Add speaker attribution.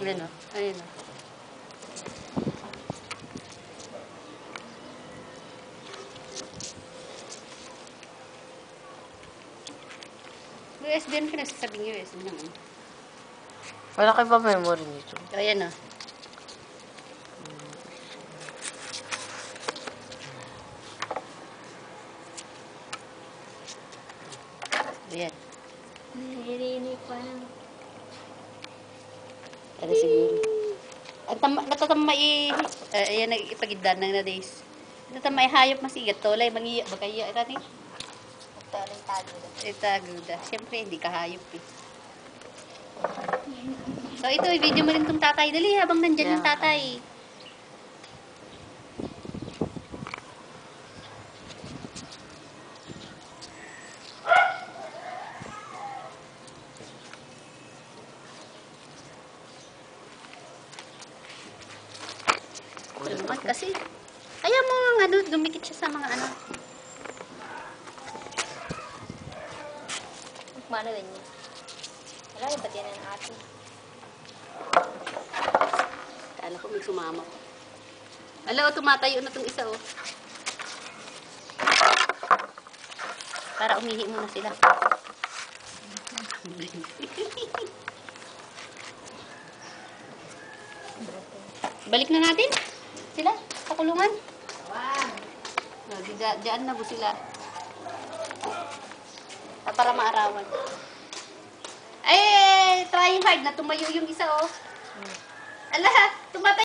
Speaker 1: Ayan o. Ayan o. USB yan, pinagsasabing USB lang.
Speaker 2: Malaki ba memory nito?
Speaker 1: Ayan o. Ayan.
Speaker 3: Narinig pa lang.
Speaker 1: Ano siguro. Natatamay, ayan, ipagiddan ng na days. Natatamay hayop masigat, tolay, mangiya, bagaya, irani.
Speaker 3: Tolay tago.
Speaker 1: Itaguda. Siyempre, hindi ka hayop eh. So, ito, i-video mo rin tong tatay. Dali, habang nandyan yung tatay. Ito naman kasi. Ayaw mo nga ano, dumikit siya sa mga ano.
Speaker 3: Mano ganyan. Wala, iba't yan ang ate.
Speaker 1: Kala ko may sumama ko. Ala, tumatayo na tong isa, oh. Para umihi muna sila. Balik na natin sila sa kulungan. No, diyan na po sila. Para maarawan. Ay, trying hard na tumayo yung isa, oh. Ala, tumatay.